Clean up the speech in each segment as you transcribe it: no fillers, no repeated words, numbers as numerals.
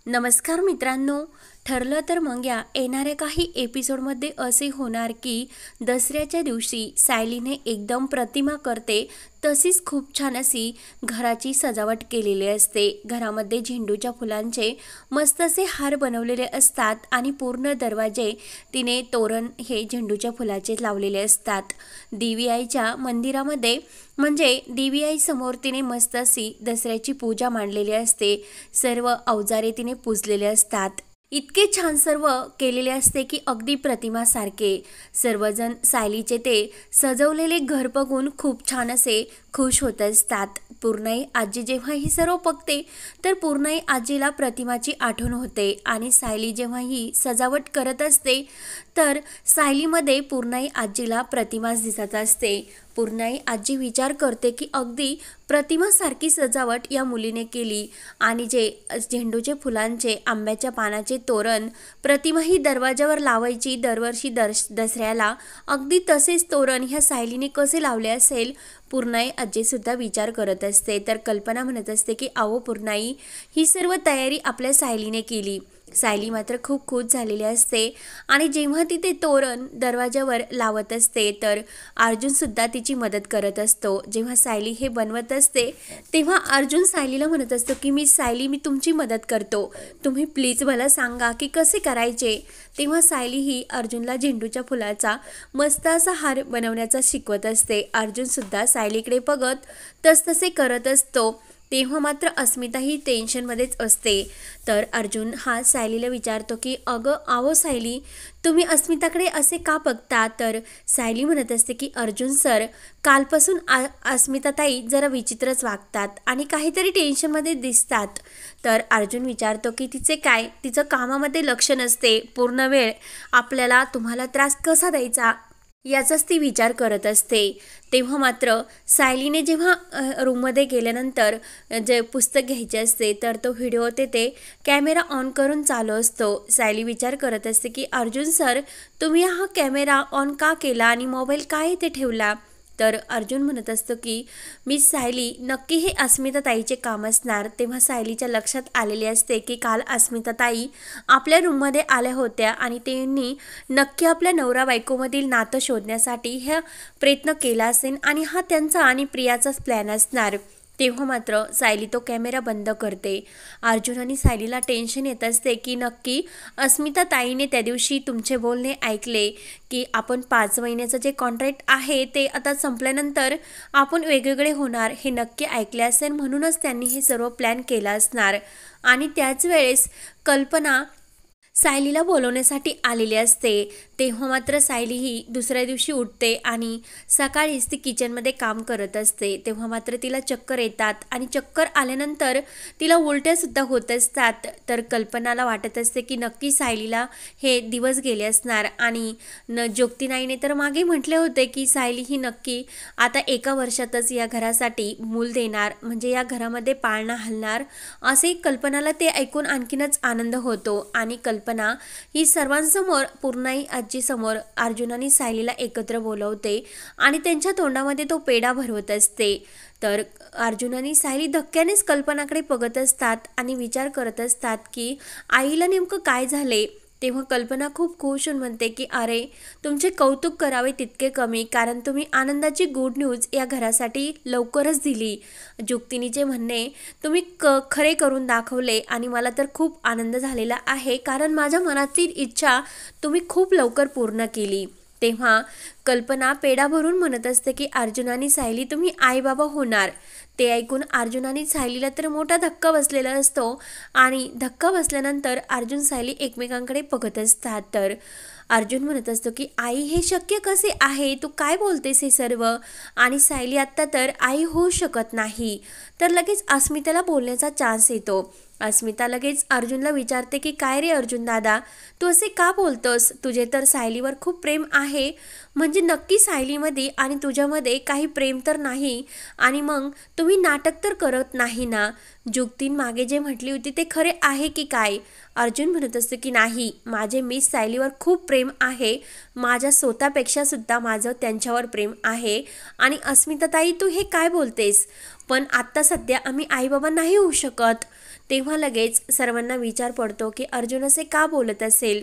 नमस्कार मित्रांनो, ठरलं तर मग या येणाऱ्या काही एपिसोडमध्ये असे होणार की दसऱ्याच्या दिवशी सायलीने एकदम प्रतिमा करते तशीच खूप छान अशी घराची सजावट केलेली असते। घरामध्ये झेंडूच्या फुलांचे मस्त असे हार बनवलेले असतात आणि पूर्ण दरवाजे तिने तोरण हे झेंडूच्या फुलाचे लावलेले असतात। देवी आईच्या मंदिरामध्ये म्हणजे देवी आई समोर तिने मस्त अशी दसऱ्याची पूजा मांडलेली असते। सर्व अवजारे तिने पूजलेले असतात। इतके छान सर्व केलेले असते की अगदी प्रतिमासारखे सर्वजण सायलीचे ते सजवलेले घर बघून खूप छान असे खुश होत असतात। पूर्णाई आजी जेव्हा ही सर्व बघते तर पूर्णाई आजीला प्रतिमाची आठवण होते आणि सायली जेव्हा ही सजावट करत असते तर सायलीमध्ये पूर्णाई आजीला प्रतिमाच दिसत असते। पूर्णाई आजी विचार करते की अगदी प्रतिमासारखी सजावट या मुलीने केली आणि जे झेंडूचे फुलांचे आंब्याच्या पानाचे तोरण प्रतिमा ही दरवाजावर लावायची दरवर्षी दसऱ्याला, अगदी तसेच तोरण ह्या सायलीने कसे लावले असेल पूर्णाई आजी सुद्धा विचार करत असते। तर कल्पना म्हणत असते की आवो पूर्णाई, ही सर्व तयारी आपल्या सायलीने केली। सायली मात्र खूप खुश झालेली असते आणि जेव्हा ती ते तोरण दरवाजावर लावत असते तर अर्जुन सुद्धा तिची मदत करत असतो। जेव्हा सायली हे बनवत असते तेव्हा अर्जुन सायलीला म्हणत असतो की मी तुमची मदत करतो, तुम्ही प्लीज मला सांगा की कसे करायचे। तेव्हा सायली ही अर्जुनला झेंडूच्या फुलाचा मस्त असा हार बनवण्याचा शिकवत असते। अर्जुन सुद्धा सायलीकडे बघत तसतसे करत असतो। तेव्हा मात्र अस्मिता ही टेन्शनमध्येच असते। तर अर्जुन हा सायलीला विचारतो की अगं आवो सायली, तुम्ही अस्मिताकडे असे का बघता। तर सायली म्हणत असते की अर्जुन सर, कालपासून अस्मिताताई जरा विचित्रच वागतात आणि काहीतरी टेन्शनमध्ये दिसतात। तर अर्जुन विचारतो की तिचं कामामध्ये लक्ष नसते, पूर्ण वेळ आपल्याला तुम्हाला त्रास कसा द्यायचा याचाच ती विचार करत असते। तेव्हा मात्र सायलीने जेव्हा रूममध्ये गेल्यानंतर जे पुस्तक घ्यायचे असते तर तो व्हिडिओ ते कॅमेरा ऑन करून चालू असतो। सायली विचार करत असते की अर्जुन सर, तुम्ही हा कॅमेरा ऑन का केला आणि मोबाईल का इथे ठेवला। तर अर्जुन म्हणत असतो की मिस सायली, नक्की हे अस्मिताताईचे काम असणार। तेव्हा सायलीच्या लक्षात आलेले असते की काल अस्मिताताई आपल्या रूममध्ये आल्या होत्या आणि त्यांनी नक्की आपल्या नवरा बायकोमधील नातं शोधण्यासाठी हा प्रयत्न केला असेल आणि हा त्यांचा आणि प्रियाचाच प्लॅन असणार। तेव्हा मात्र सायली तो कॅमेरा बंद करते। अर्जुन आणि सायलीला टेन्शन येत असते की नक्की अस्मिताताईने त्या दिवशी तुमचे बोलणे ऐकले की आपण 5 महिन्याचं जे कॉन्ट्रॅक्ट आहे ते आता संपल्यानंतर आपण वेगवेगळे होणार हे नक्की ऐकले असेल, म्हणूनच त्यांनी हे सर्व प्लॅन केला असणार। आणि त्याच वेळेस कल्पना सायलीला बोलवण्यासाठी आलेली असते। तेव्हा मात्र सायली ही दुसऱ्या दिवशी उठते आणि सकाळीच ती किचनमध्ये काम करत असते। तेव्हा मात्र तिला चक्कर येतात आणि चक्कर आल्यानंतर तिला उलट्यासुद्धा होत असतात। तर कल्पनाला वाटत असते की नक्की सायलीला हे दिवस गेले असणार आणि ज्योतिनाईने तर मागे म्हटले होते की सायली ही नक्की आता 1 वर्षातच या घरासाठी मूल देणार, म्हणजे या घरामध्ये पाळणा हलणार असे कल्पनाला ते ऐकून आणखीनच आनंद होतो। आणि कल्पना ही सर्वांसमोर पूर्णाई आजी समोर अर्जुन आणि सायलीला एकत्र बोलवते आणि त्यांच्या तोंडामध्ये तो पेढा भरवत असते। तर अर्जुन आणि सायली धक्क्यानेच कल्पनाकडे बघत असतात आणि विचार करत असतात की आईला नेमकं काय झाले। तेव्हा कल्पना खूप खुश होऊन म्हणते की अरे, तुमचे कौतुक करावे तितके कमी, कारण तुम्ही आनंदाची गुड न्यूज या घरासाठी लवकरच दिली। जुक्तिनीचे म्हणणे तुम्ही खरे करून दाखवले आणि मला तर खूप आनंद झालेला आहे, कारण माझ्या मनातील इच्छा तुम्ही खूप लवकर पूर्ण केली। तेव्हा कल्पना पेढा भरून म्हणत असते की अर्जुन आणि सायली, तुम्ही आई बाबा होणार। ते ऐकून अर्जुन आणि सायलीला तर मोठा धक्का बसलेला असतो आणि धक्का बसल्यानंतर अर्जुन सायली एकमेकांकडे बघत असतात। तर अर्जुन म्हणत असतो की आई, हे शक्य कसे आहे, तू काय बोलतेस हे सर्व। आणि सायली आत्ता तर आई होऊ शकत नाही। तर लगेच अस्मिताला बोलण्याचा चान्स येतो। अस्मिता लगेच अर्जुनला विचारते की काय रे अर्जुन दादा, तू असे का बोलतोस, तुझे तर सायलीवर खूप प्रेम आहे, म्हणजे नक्की सायलीमध्ये आणि तुझ्यामध्ये काही प्रेम तर नाही, आणि मग तुम्ही नाटक तर करत नाही ना। जुक्तीन मागे जे म्हटली होती ते खरे आहे की काय। अर्जुन म्हणत असतो की नाही, माझे मिस सायलीवर खूप प्रेम आहे, माझ्या स्वतःपेक्षा सुद्धा माझं त्यांच्यावर प्रेम आहे। आणि अस्मिताताई, तू हे काय बोलतेस, पण आत्ता सध्या आम्ही आई बाबा नाही होऊ शकत। तेव्हा लगेच सर्वांना विचार पडतो की अर्जुन असे का बोलत असेल.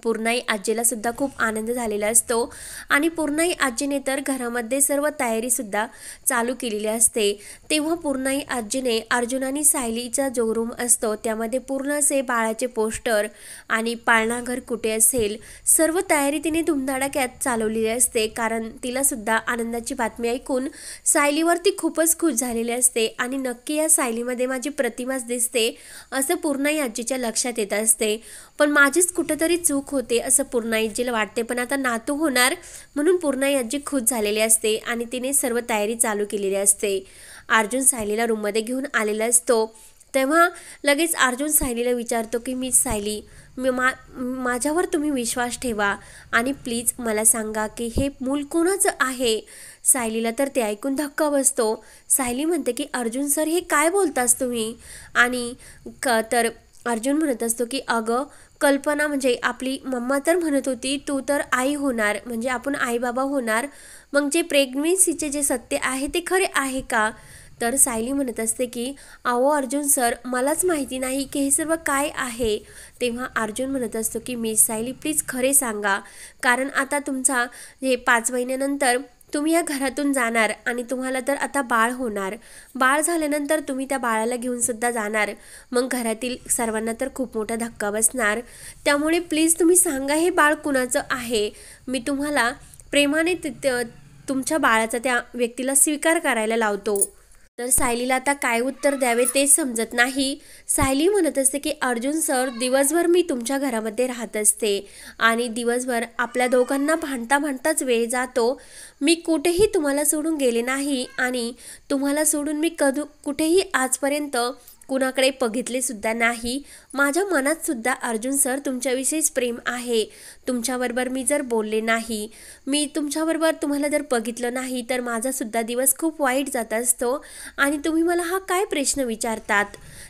पूर्णाई आजीला सुद्धा खूप आनंद झालेला असतो आणि पूर्णाई आजीने तर घरामध्ये सर्व तयारीसुद्धा चालू केलेली असते. तेव्हा पूर्णाई आजीने अर्जुन आणि सायलीचा जो रूम असतो त्यामध्ये पूर्ण असे बाळाचे पोस्टर आणि पाळणाघर कुठे असेल सर्व तयारी तिने धुमधडाक्यात चालवलेली असते. कारण तिला सुद्धा आनंदाची बातमी ऐकून सायलीवरती खूपच खुश झालेली असते आणि नक्की या सायलीमध्ये माझी प्रतिमाच दिसते असं पूर्णाई आजीच्या लक्षात येत असते. पण माझीच कुठेतरी चूक होते असं पूर्णाई आजीला वाटते. पण आता नातू होणार म्हणून पूर्णाई आजी खुश झालेली असते आणि तिने सर्व तयारी चालू केलेली असते. अर्जुन सायलीला रूममध्ये घेऊन आलेला असतो. तेव्हा लगेच अर्जुन सायलीला विचारतो की मी सायली माझ्यावर तुम्ही विश्वास ठेवा आणि प्लीज मला सांगा की हे मूल कोणाचं आहे. सायलीला तर ते ऐकून धक्का बसतो. सायली म्हणते की अर्जुन सर हे काय बोलतास तुम्ही. आणि तर अर्जुन म्हणत असतो की अगं कल्पना म्हणजे आपली मम्मा तर म्हणत होती तू तर आई होणार म्हणजे आपण आई बाबा होणार. मग जे प्रेग्नन्सीचे जे सत्य आहे ते खरे आहे का. तर सायली म्हणत असते की अहो अर्जुन सर मलाच माहिती नाही की हे सर्व काय आहे. तेव्हा अर्जुन म्हणत असतो की मिस सायली प्लीज खरे सांगा. कारण आता तुमचा हे 5 महिन्यानंतर तुम्ही या घरातून जाणार आणि तुम्हाला तर आता बाळ होणार. बाळ झाल्यानंतर तुम्ही त्या बाळाला घेऊन सुद्धा जाणार. मग घरातील सर्वांना तर खूप मोठा धक्का बसणार. त्यामुळे प्लीज तुम्ही सांगा हे बाळ कुणाचं आहे. मी तुम्हाला प्रेमाने तुमच्या बाळाचा त्या व्यक्तीला स्वीकार करायला लावतो. तर सायलीला आता काय उत्तर द्यावे तेच समजत नाही. सायली म्हणत असते की अर्जुन सर दिवसभर मी तुमच्या घरामध्ये राहत असते आणि दिवसभर आपल्या दोघांना भांडता भांडताच वेळ जातो. मी कुठेही तुम्हाला सोडून गेले नाही आणि तुम्हाला सोडून मी कुठेही आजपर्यंत कुणाकडे बघितले सुद्धा नाही. माझ्या मनात सुद्धा अर्जुन सर तुमच्याविषयीच प्रेम आहे. तुमच्याबरोबर मी जर बोलले नाही, मी तुमच्याबरोबर तुम्हाला जर बघितलं नाही तर माझा सुद्धा दिवस खूप वाईट जात असतो आणि तुम्ही मला हा काय प्रश्न विचारतात.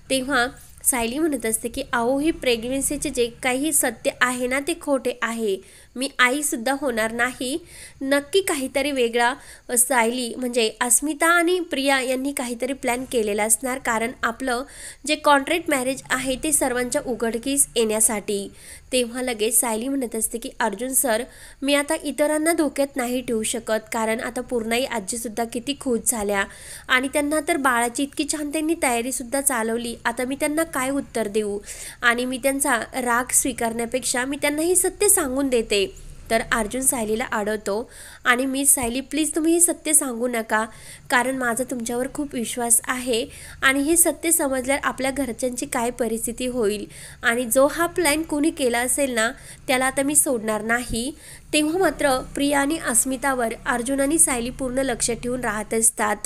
तेव्हा सायली म्हणत असते की अहो ही प्रेग्नन्सीचे जे काही सत्य आहे ना ते खोटे आहे. मी आईसुद्धा होणार नाही. नक्की काहीतरी वेगळा सायली म्हणजे अस्मिता आणि प्रिया यांनी काहीतरी प्लॅन केलेला असणार. कारण आपलं जे कॉन्ट्रॅक्ट मॅरेज आहे ते सर्वांच्या उघडकीस येण्यासाठी. तेव्हा लगेच सायली म्हणत असते की अर्जुन सर मी आता इतरांना धोक्यात नाही ठेवू शकत. कारण आता पूर्णाई आजीसुद्धा किती खुश झाल्या आणि त्यांना तर बाळाची इतकी छान त्यांनी तयारीसुद्धा चालवली. आता मी त्यांना काय उत्तर देऊ आणि मी त्यांचा राग स्वीकारण्यापेक्षा मी त्यांना हे सत्य सांगून देते. तर अर्जुन सायलीला अडवतो आणि मी सायली प्लीज तुम्ही हे सत्य सांगू नका. कारण माझा तुमच्यावर खूप विश्वास आहे आणि हे सत्य समजल्यावर आपल्या घरच्यांची काय परिस्थिती होईल आणि जो हा प्लॅन कोणी केला असेल ना त्याला आता मी सोडणार नाही. तेव्हा मात्र प्रिया आणि अस्मितावर अर्जुन आणि सायली पूर्ण लक्ष ठेवून राहत असतात.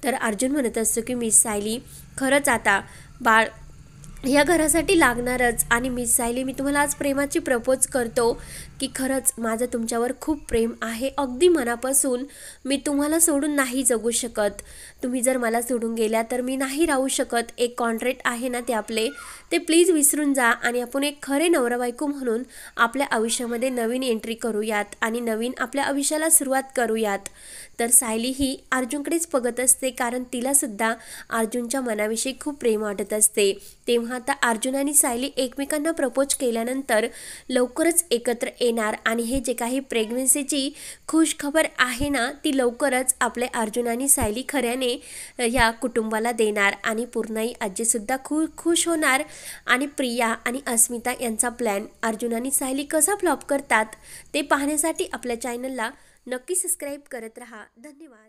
तर अर्जुन म्हणत असतो की मिस सायली खरंच आता बाळ या घरासाठी लागणारच आणि मिस सायली मी तुम्हाला आज प्रेमाची प्रपोज करतो की खरंच माझं तुमच्यावर खूप प्रेम आहे अगदी मनापासून. मी तुम्हाला सोडून नाही जगू शकत. तुम्ही जर मला सोडून गेल्या तर मी नाही राहू शकत. एक कॉन्ट्रॅक्ट आहे ना ते आपले ते प्लीज विसरून जा आणि आपण एक खरे नवरा बायको म्हणून आपल्या आयुष्यामध्ये नवीन एंट्री करूयात आणि नवीन आपल्या आयुष्याला सुरुवात करूयात. तर सायली ही अर्जुनकडेच बघत असते कारण तिलासुद्धा अर्जुनच्या मनाविषयी खूप प्रेम वाटत असते. तेव्हा आता अर्जुन आणि सायली एकमेकांना प्रपोज केल्यानंतर लवकरच एकत्र येणार आणि हे जे काही प्रेग्नन्सीची खुश खबर आहे ना ती लवकरच आपले अर्जुन आणि सायली खऱ्याने या कुटुंबाला देणार आणि पूर्णाई आजीसुद्धा खूप खुश होणार. आणि प्रिया आणि अस्मिता यांचा प्लॅन अर्जुन आणि सायली कसा फ्लॉप करतात ते पाहण्यासाठी आपल्या चॅनलला नक्की सबस्क्राईब करत रहा. धन्यवाद.